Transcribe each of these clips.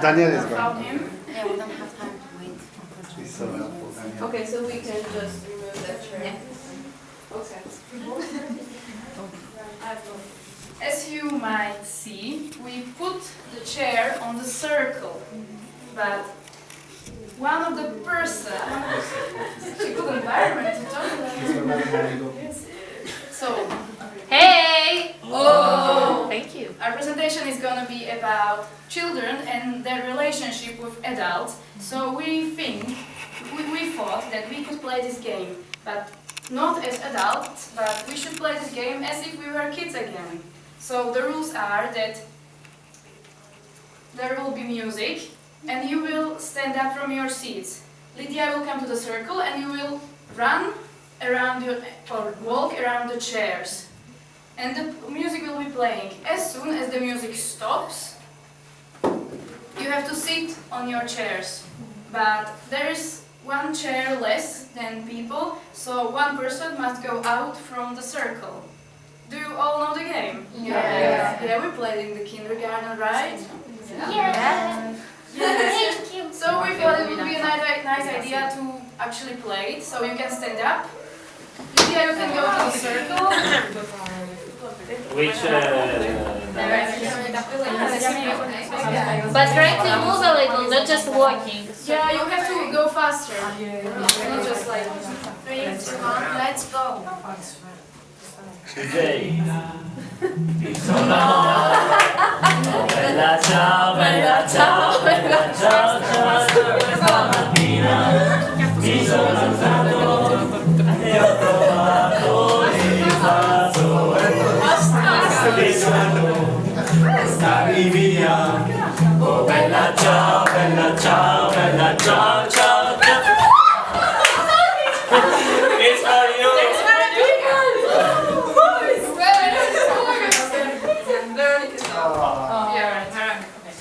Daniel is about going. him. Yeah, we don't have time to wait. He's so helpful, Daniel. Okay, so we can just remove that chair. Yeah. Okay. As you might see, we put the chair on the circle, but one of the person, it's a good environment to talk about. So, Hey! oh, Thank you. our presentation is going to be about children and their relationship with adults. So we thought that we could play this game, but not as adults, but we should play this game as if we were kids again. So the rules are that there will be music and you will stand up from your seats. Lydia will come to the circle and you will run around or walk around the chairs. And the music will be playing. As soon as the music stops, you have to sit on your chairs. But there is one chair less than people, so one person must go out from the circle. Do you all know the game? Yeah, we played in the kindergarten, right? Yeah. Thank you. So we thought it would be a nice idea to actually play it. So you can stand up. Lydia, you can go to the circle. Which But try to move a little, not just walking. Yeah, you have to go faster. Not just like 3, 2, 1, let's go. today ti sono oh, bella ciao, bella ciao, bella ciao, ciao, ciao. Questa mattina mi sono alzato e ho trovato il vaso che sono stavi via. Oh bella ciao, bella ciao, bella ciao, ciao, ciao. It's for you.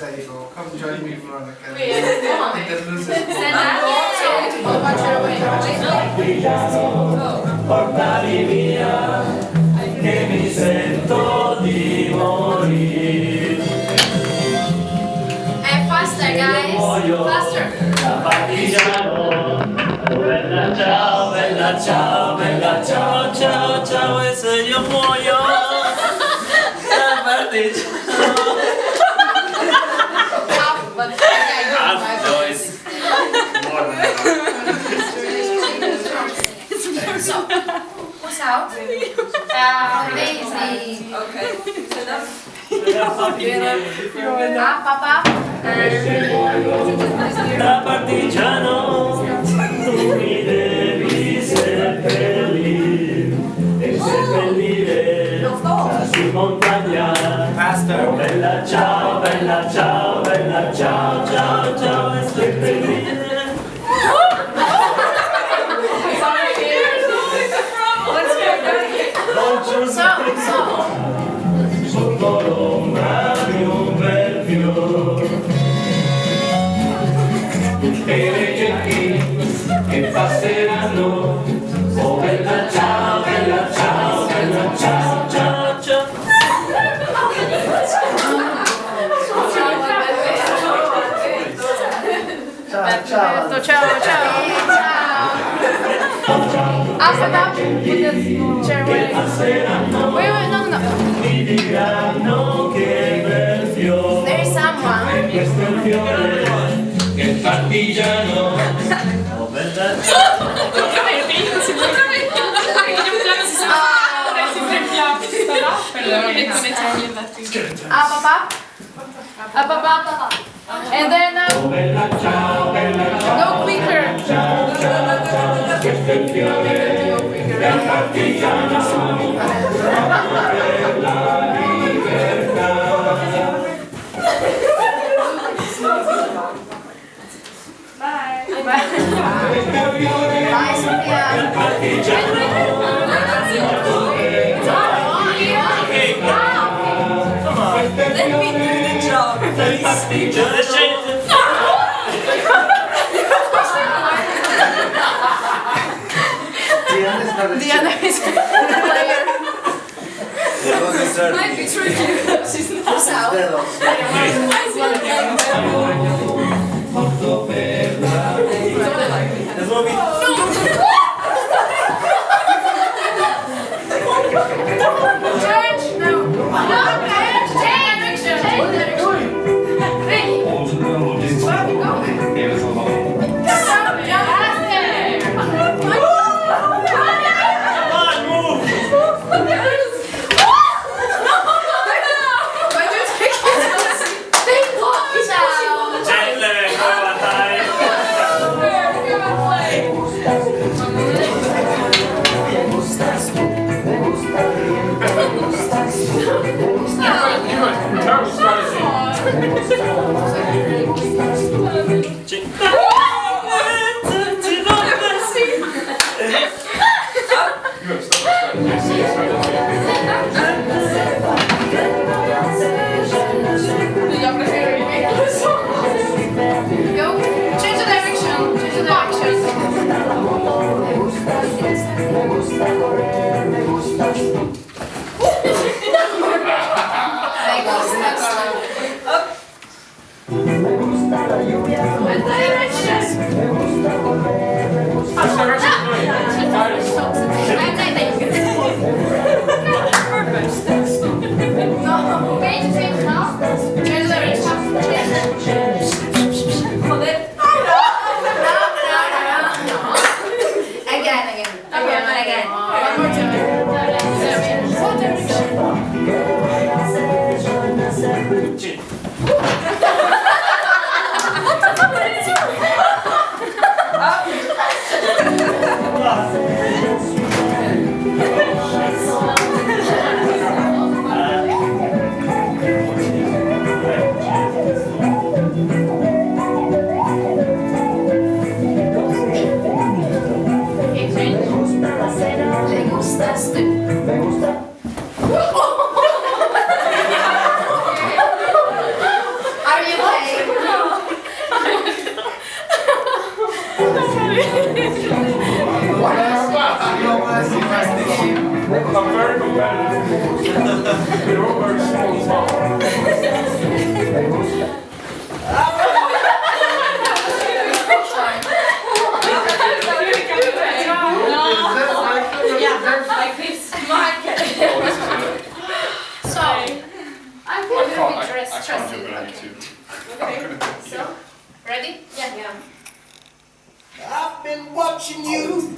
There you go. Come join me, Veronica. Portali via, che mi sento di morire. And faster, guys. Faster. Da partigiano, bella ciao, bella ciao, bella ciao, ciao, ciao, e se io muoio, da partigiano. So, who's out? Daisy. Okay. Papa. Da partigiano, tu mi devi seppellire e seppellire la su montagna. Oh, bella ciao, bella ciao, bella ciao, ciao, ciao, e seppellire. Sotto l'ombra di un bel fiore e le genti che passeranno. Oh bella ciao, bella ciao, bella ciao, ciao, ciao. Ciao, ciao. Ciao. Papa, put the chair away. Wait, no. Mi diranno che bel fiore. There is someone. E questo è il fiore che il partigiano. Oh bella ciao. Papa. And then Oh bella ciao, bella ciao. go quicker. Ciao, ciao, ciao. Questo è il fiore del partigiano. Per la libertà. Bye. Bye, Sophia. Let me do the job, please. Diana is the player. Might be tricky. She's not out. moving. Change! No! Change direction! I'm very competitive. It all works small. So, I feel a little bit stressed. Okay, So, ready? Yeah. I've been watching you.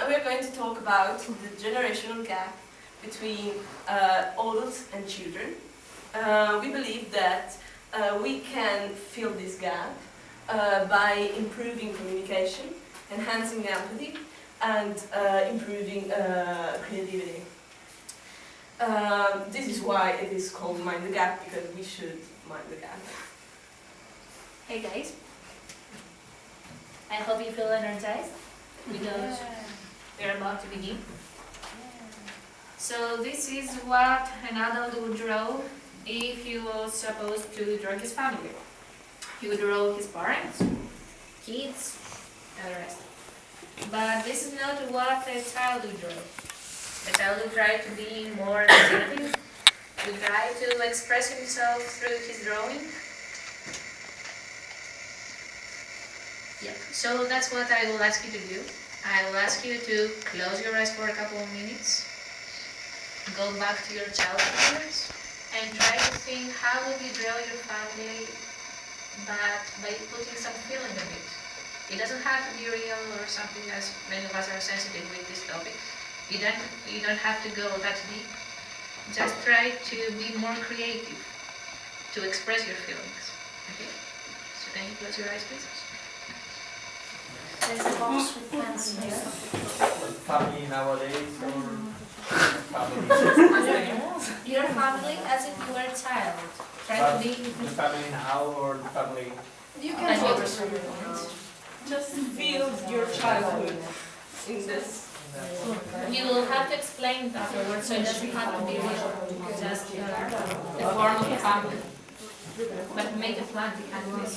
We're going to talk about the generational gap between adults and children. We believe that we can fill this gap by improving communication, enhancing empathy, and improving creativity. This is why it is called Mind the Gap, because we should mind the gap. Hey guys, I hope you feel energized because we're about to begin. So this is what an adult would draw if he was supposed to draw his family. He would draw his parents, kids, and the rest. But this is not what a child would draw. A child would try to be more imaginative, to try to express himself through his drawing. Yeah, so that's what I will ask you to do. I will ask you to close your eyes for a couple of minutes, go back to your childhood years, and try to think how would you draw your family, but by putting some feeling in it. It doesn't have to be real or something, as many of us are sensitive with this topic. You don't have to go that deep. Just try to be more creative, to express your feelings. Okay? So can you close your eyes, please? There's a box with plants here. Family nowadays or family? Your family as if you were a child. Try to be. The family now or the family? You And can what- focus. Just feel your childhood in this. You will have to explain it afterwards, so it doesn't have to be real, just the form of the family. But make a plan behind this.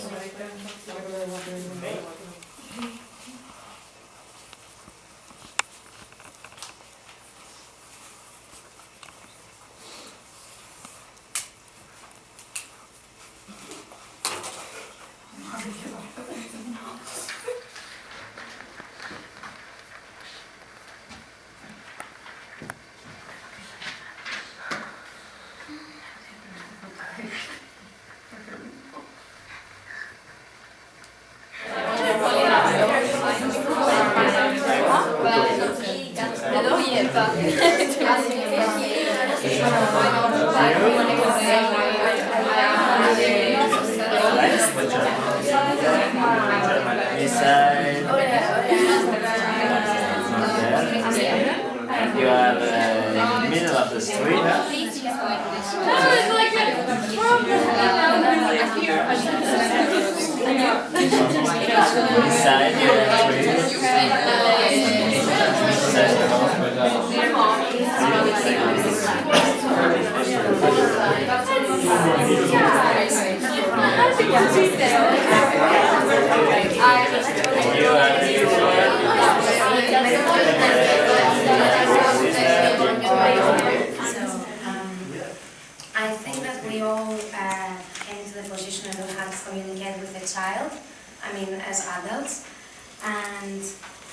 And you are in the middle of the street. Inside I think that we all came to the position that we have to communicate with a child, I mean as adults, and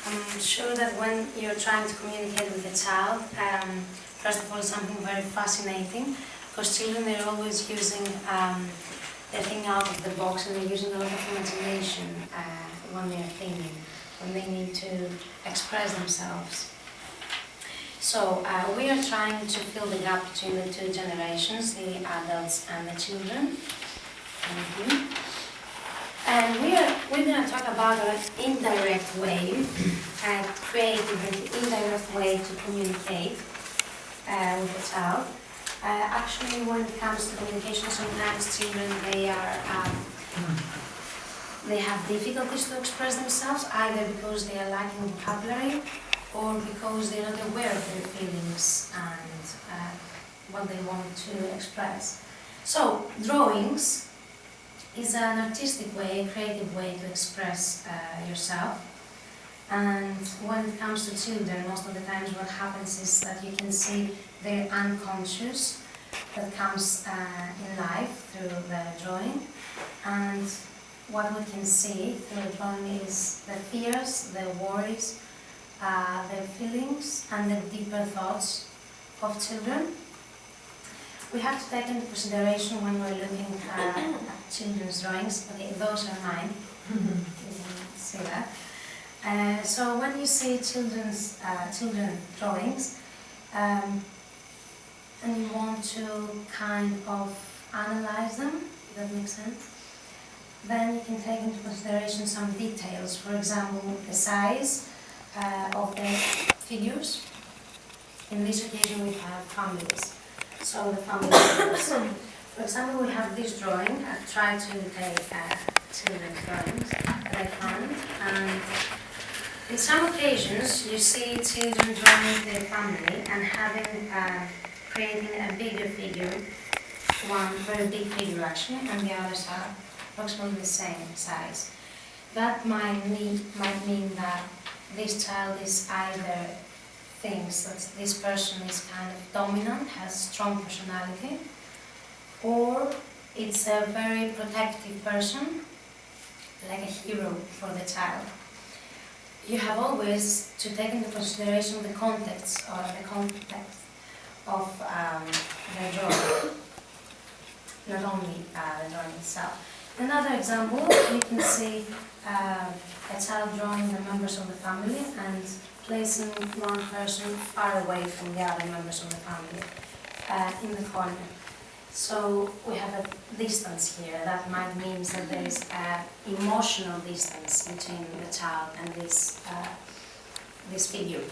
I'm sure that when you're trying to communicate with a child, first of all it's something very fascinating, because children they're always using, they're thinking out of the box and they're using a lot of imagination when they're thinking, when they need to express themselves. So we are trying to fill the gap between the two generations, the adults and the children. Thank you. And we're going to talk about an indirect way, a creative and indirect way to communicate with a child. Actually, when it comes to communication, sometimes children they have difficulties to express themselves, either because they are lacking vocabulary or because they're not aware of their feelings and what they want to express. So, drawings is an artistic way, a creative way to express yourself. And when it comes to children, most of the times what happens is that you can see their unconscious that comes in life through the drawing. And what we can see through the drawing is the fears, the worries, their feelings and the deeper thoughts of children. We have to take into consideration when we're looking at children's drawings. Okay, those are mine. You can see that. So when you see children's drawings and you want to kind of analyze them, does that make sense? Then you can take into consideration some details. For example, the size of the figures. In this occasion we have families. So the family figures. For example, we have this drawing. I've tried to take children's drawings that I found. And in some occasions you see children drawing their family and having creating a bigger figure, one very big figure actually, and the others are approximately the same size. That might mean that this child is either thinks that this person is kind of dominant, has strong personality, or it's a very protective person, like a hero for the child. You have always to take into consideration the context of the drawing, not only the drawing itself. Another example, you can see a child drawing the members of the family and placing one person far away from the other members of the family in the corner. So we have a distance here. That might mean that there is an emotional distance between the child and this figure,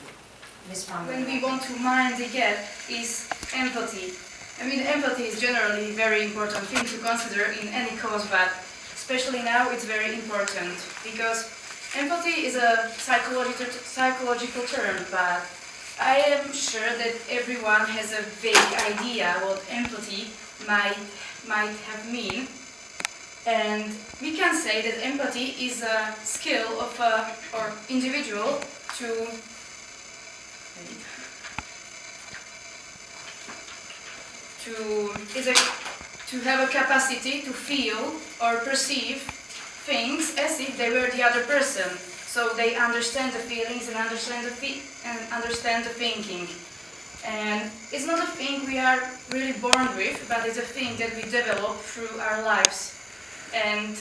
this family. When we want to mind the gap is empathy. I mean, empathy is generally a very important thing to consider in any cause, but especially now it's very important because empathy is a psychological term, but I am sure that everyone has a vague idea what empathy might have mean. And we can say that empathy is a skill of or individual to have a capacity to feel or perceive things as if they were the other person. So they understand the feelings and understand the thinking. And it's not a thing we are really born with, but it's a thing that we develop through our lives. And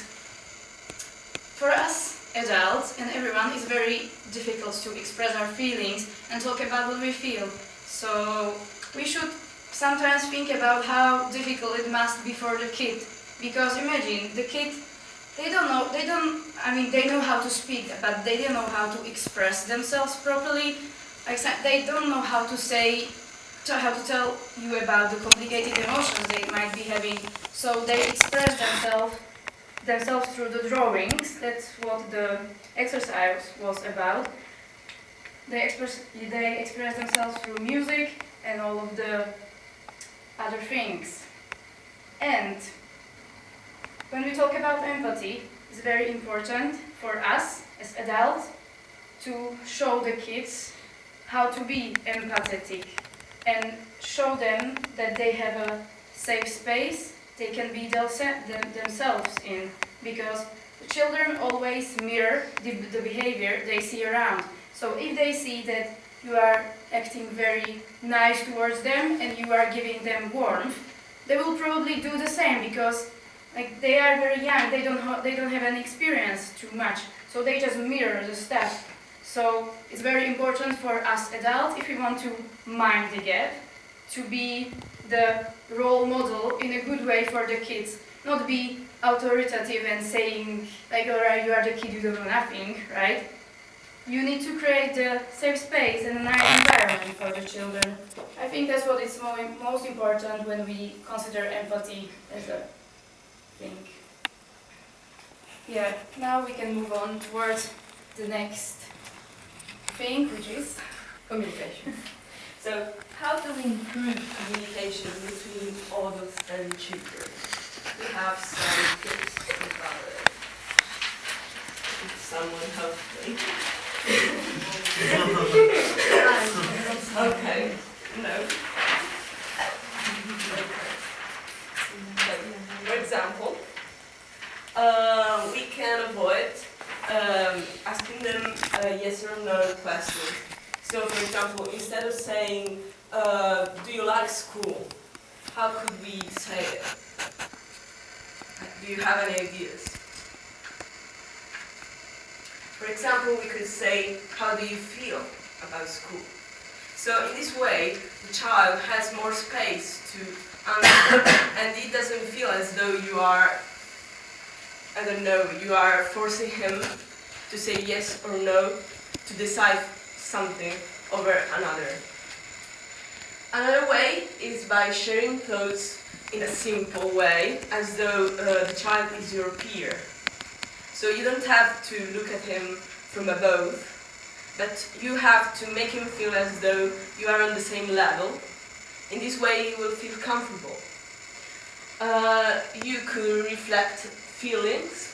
for us adults and everyone, it's very difficult to express our feelings and talk about what we feel. So we should sometimes think about how difficult it must be for the kid. Because imagine, the kid, they know how to speak, but they don't know how to express themselves properly. They don't know how to tell you about the complicated emotions they might be having. So they express themselves through the drawings. That's what the exercise was about. They express themselves through music and all of the other things. And when we talk about empathy, it's very important for us as adults to show the kids how to be empathetic and show them that they have a safe space they can be themselves in, because the children always mirror the behavior they see around. So if they see that you are acting very nice towards them and you are giving them warmth, they will probably do the same, because they are very young, they don't have any experience too much, so they just mirror the stuff. So it's very important for us adults, if we want to mind the gap, to be the role model in a good way for the kids, not be authoritative and saying alright, you are the kid, you don't know nothing, right? You need to create a safe space and a nice environment for the children. I think that's what is most important when we consider empathy as a thing. Yeah, now we can move on towards the next thing, which is Communication. So, how do we improve communication between adults and children? We have some tips about it. If someone help me. Okay. No. For example, we can avoid asking them yes or no questions. So, for example, instead of saying, do you like school? How could we say it? Do you have any ideas? For example, we could say, how do you feel about school? So in this way, the child has more space to answer, and it doesn't feel as though you are, I don't know, you are forcing him to say yes or no, to decide something over another. Another way is by sharing thoughts in a simple way, as though the child is your peer. So you don't have to look at him from above, but you have to make him feel as though you are on the same level. In this way he will feel comfortable. You could reflect feelings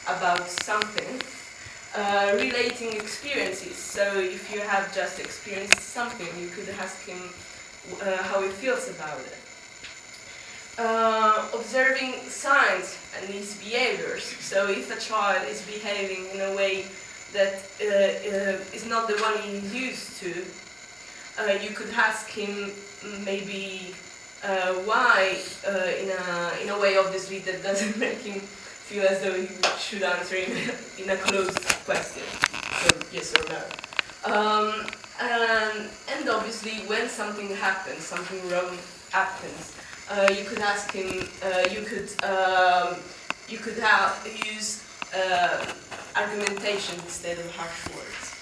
about something relating experiences. So if you have just experienced something, you could ask him how he feels about it. Observing signs and his behaviors. So if a child is behaving in a way that is not the one he is used to, you could ask him maybe why, in a way obviously that doesn't make him feel as though he should answer in a closed question, so yes or no. And obviously when something happens, something wrong happens, you could ask him, you could use argumentation instead of harsh words.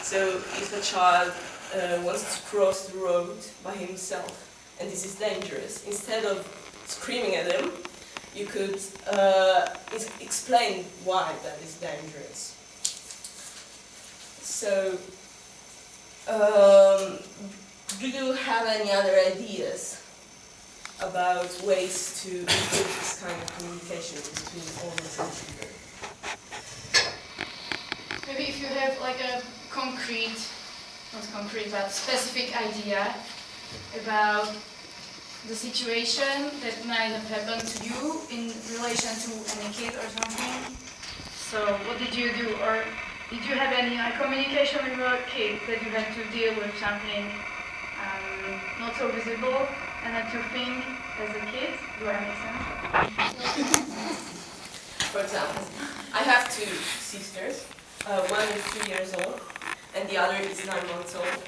So if a child wants to cross the road by himself, and this is dangerous, instead of screaming at him, you could explain why that is dangerous. So, do you have any other ideas about ways to improve this kind of communication between all the children? Maybe if you have like a concrete, not concrete, but specific idea about the situation that might have happened to you in relation to any kid or something. So what did you do? Or did you have any communication with your kid that you had to deal with something not so visible and that you think as a kid? Do I make sense? For example, I have two sisters. One is 3 years old and the other is 9 months old.